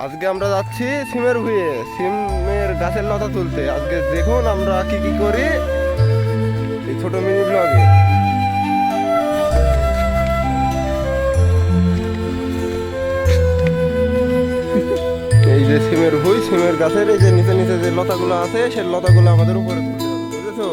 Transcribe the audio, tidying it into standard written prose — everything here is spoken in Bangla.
আজকে আমরা যাচ্ছি সিমের ভুঁইয়ে, সিমের গাছের লতা তুলতে। আজকে দেখুন আমরা কি কি করি এই ছোট মিনি ব্লগে। এই যে সিমের ভুঁই, সিমের গাছের এই যে নিচে নিচে যে লতাগুলো আছে সেই লতাগুলো আমাদের উপরে তুলতে হবে, বুঝেছো?